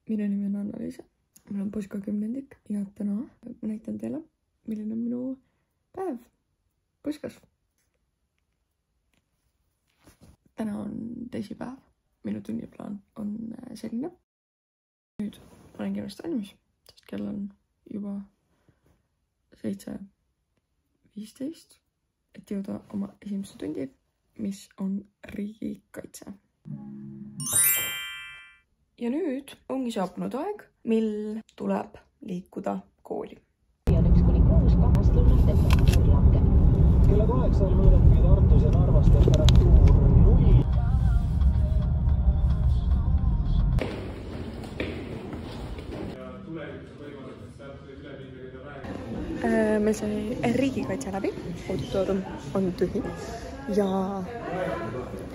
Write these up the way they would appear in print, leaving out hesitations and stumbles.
Minu nimi on Anna-Liisa. Mul on Poška 10. ja täna ma näitan teile, milline on minu päev Poškas. Täna on teisipäev. Minu tunniplaan on selline. Nüüd olen kindlasti valmis, sest kell on juba 7:15, et jõuda oma esimesse tundi, mis on riigikaitse. Ja nüüd ongi saabunud aeg, mil tuleb liikuda kooli. Ja 1–6 pärastlõunal temperatuur langeb. Kella 8 mõõdeti Tartus ja Narvas temperatuur 0. Meil sai riigikaitse läbi, auditoorum on tühi ja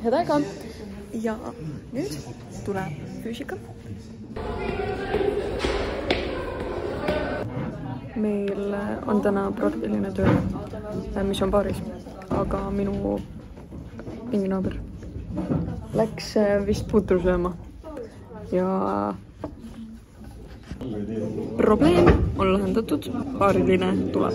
head aega. Ja nüüd tuleb füüsika. Meil on täna praktiline töö, mis on baaris, aga minu pinginaaber läks vist putru sööma ja probleem on lahendatud, baariline tuleb.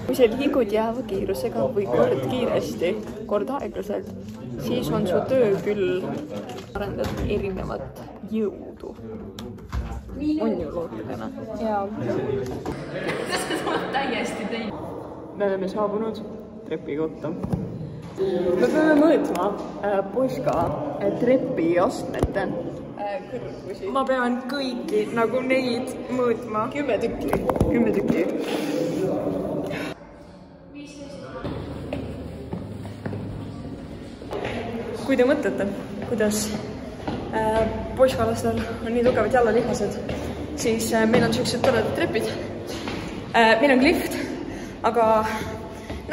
Kui sa liigud jääva kiirusega või kord kiiresti, kord aeglaselt, siis on su töö küll arendanud erinevat jõudu. On ju loogiline? Jaa. Täiesti teine. Me oleme saabunud trepikotta. Me peame mõõtma Poška trepiastmete kõrgusi. Ma pean kõiki nagu neid mõõtma. 10 tükki. 10 tükki. Kui te mõtlete, kuidas Poškalastel on nii tugevad jalalihased, siis meil on sellised toredad trepid. Meil on lift, aga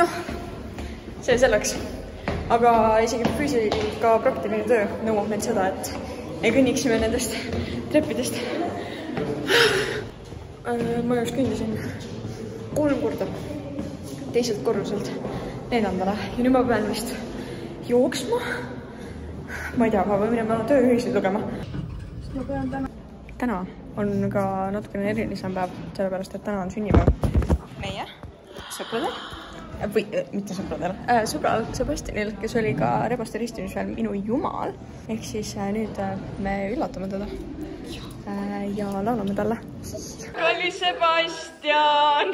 noh, see selleks. Aga isegi füüsika praktiline töö nõuab meil seda, et me kõnniksime nendest treppidest. Ma just kõndisin 3 korda teiselt korruselt 4. ja nüüd ma pean vist jooksma. Ma ei tea, ma pean minema tööühiseid lugema. Täna on ka natukene erilisem päev, sellepärast, et täna on sünnipäev meie sõpradel. Või mitte sõpradel, sõbral Sebastianil, kes oli ka Rebaste ristimisel minu jumal. Ehk siis nüüd me üllatame teda ja laulame talle. Kallis Sebastian,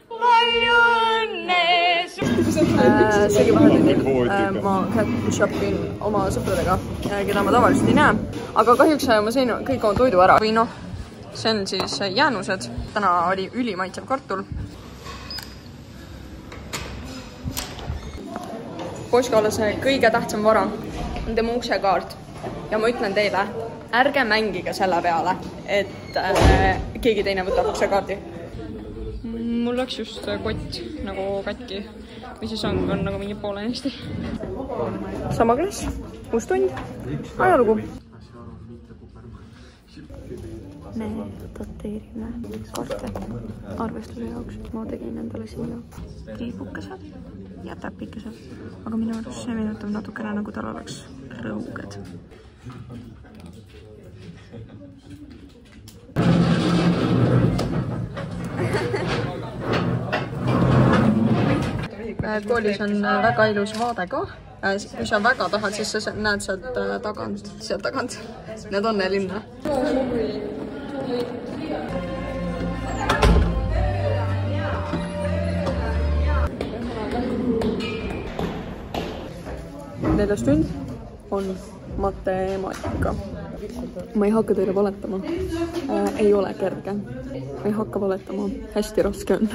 palju õnne! Seegi vahetundi ma shopin oma sõpradega, keda ma tavaliselt ei näe. Aga kahjuks ma sõin kõik oma toidu ära. Või noh, see on siis jäänused. Täna oli ülimaitsev kartul. Poškalase kõige tähtsam vara on tema uksekaart. Ja ma ütlen teile, ärge mängige selle peale, et keegi teine võtab uksekaardi. Mul läks just kott nagu katki. Või siis on nagu mingi poolenisti. Sama klass, uus tund, ajalugu. Me dateerime kaarte arvestuse jaoks. Ma tegin endale siia kriipukesed ja täpikesed. Aga minu arust see meenutab natukene nagu tal oleks rõuged. Koolis on väga ilus vaade ka. Kui sa väga tahad, siis sa näed sealt tagant. Need on linna. Neljas tund on matemaatika. Ma ei hakka teile valetama. Ei ole kerge. Ma ei hakka valetama. Hästi raske on.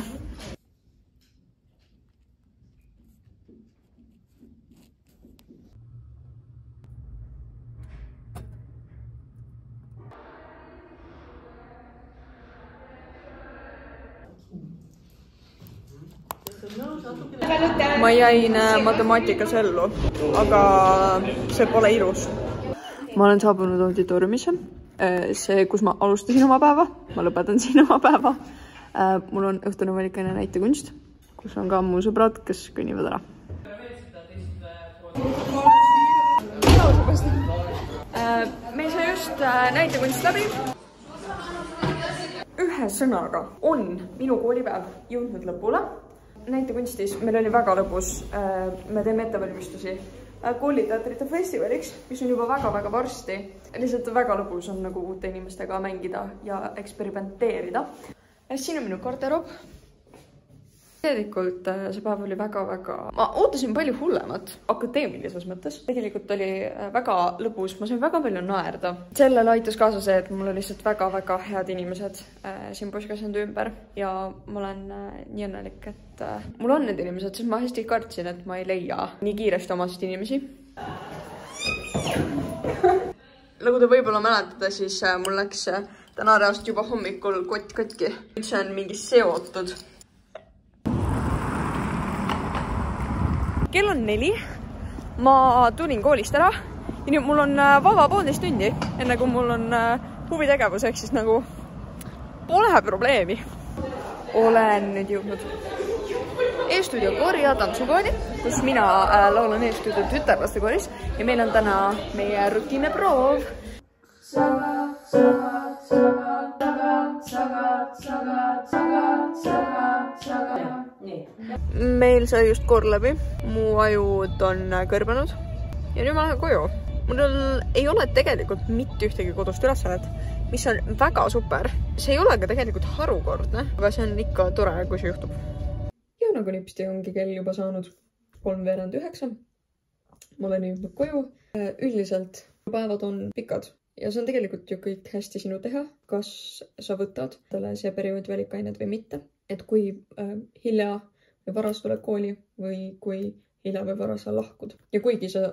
Ma jäin matemaatikas ellu, aga see pole ilus. Ma olen saabunud auditooriumisse. See, kus ma alustasin oma päeva. Ma lõpetan siin oma päeva. Mul on õhtune valikane näitekunst, kus on ka mu sõbrad, kes kõnnivad ära. nüüd näitekunst läbi. Ühe sõnaga on minu koolipäev jõudnud lõpule. Näitekunstis meil oli väga lõbus. Me teeme ettevalmistusi kooliteatrite festivaliks, mis on juba väga-väga varsti. Lihtsalt väga lõbus on nagu uute inimestega mängida ja eksperimenteerida. Siin on minu garderoob. Tegelikult see päev oli väga-väga... Ma ootasin palju hullemat akadeemilises mõttes. Tegelikult oli väga lõbus, ma sain väga palju naerda. Sellele aitas kaasa see, et mul oli lihtsalt väga-väga head inimesed siin poiskas enda ümber. Ja ma olen nii õnnelik, et mul on need inimesed, sest ma hästi kartsin, et ma ei leia nii kiiresti omasid inimesi. Nagu te võib-olla mäletada, siis mul läks täna reaalselt juba hommikul kott katki. Nüüd see on mingi seotud. Kell on 4. Ma tulin koolist ära ja nüüd mul on vaba 1,5 tundi, enne kui mul on huvitegevus, ehk siis nagu pole probleemi. Olen nüüd jõudnud E-stuudio koori ja tantsukooli, kus mina laulan E-stuudio tütarlaste kooris ja meil on täna meie rutiinne proov. Meil sai just koor läbi, mu ajud on kõrbenud ja nüüd ma lähen koju. Mul ei ole tegelikult mitte ühtegi kodust ülesannet, mis on väga super. See ei ole ka tegelikult harukordne, aga see on ikka tore, kui see juhtub. Ja nagu nipsti ongi kell juba saanud 8:03. Ma olen jõudnud koju. Üldiselt päevad on pikad. Ja see on tegelikult ju kõik hästi sinu teha, kas sa võtad see periood valikained või mitte. Et kui hilja või varas tuled kooli või kui hilja või vara sa lahkud. Ja kuigi sa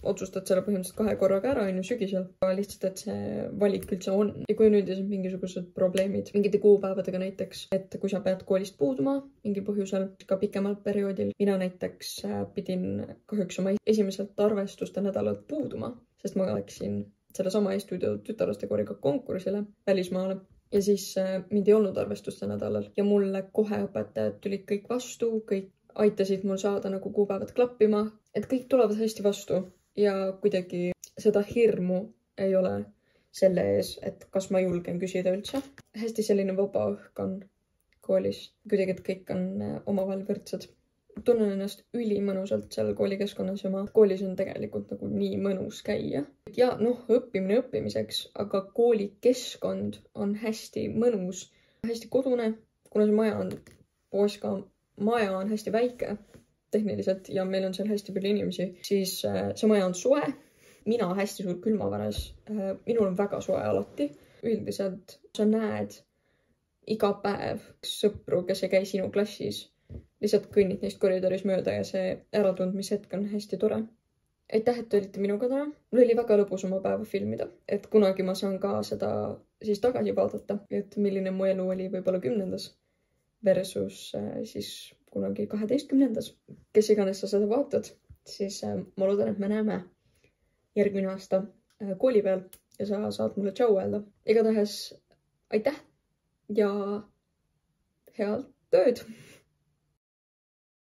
otsustad selle põhimõtteliselt 2 korraga ära, on ju sügisel, aga lihtsalt, et see valik üldse on. Ja kui nüüd on mingisugused probleemid, mingite kuupäevadega näiteks, et kui sa pead koolist puuduma mingi põhjusel, ka pikemal perioodil. Mina näiteks pidin kahjuks oma esimeselt arvestuste nädalalt puuduma, sest ma läksin selle sama E-stuudio tütarlaste kooriga konkursile välismaale ja siis mind ei olnud arvestuste nädalal ja mulle kohe õpetajad tulid kõik vastu, kõik aitasid mul saada nagu kuupäevad klappima, et kõik tulevad hästi vastu ja kuidagi seda hirmu ei ole selle ees, et kas ma julgen küsida üldse. Hästi selline vaba õhk on koolis, kuidagi, et kõik on omavahel võrdsed. Tunnen ennast ülimõnusalt seal koolikeskkonnas ja koolis on tegelikult nagu nii mõnus käia. Ja õppimine õppimiseks, aga koolikeskkond on hästi mõnus, hästi kodune, kuna see maja on Poeska maja on hästi väike tehniliselt ja meil on seal hästi palju inimesi, siis see maja on soe. Mina hästi suur külmavaras, minul on väga soe alati. Üldiselt sa näed iga päev sõpru, kes ei käi sinu klassis. Lihtsalt kõnnid neist koridoris mööda ja see äratundmishetk on hästi tore. Aitäh, et olite minuga täna. Mul oli väga lõbus oma päeva filmida, et kunagi ma saan ka seda siis tagasi vaadata, et milline mu elu oli võib-olla 10. versus siis kunagi 12. Kes iganes sa seda vaatad, siis ma loodan, et me näeme järgmine aasta kooli peal ja sa saad mulle tšau öelda. Igatahes aitäh ja head tööd!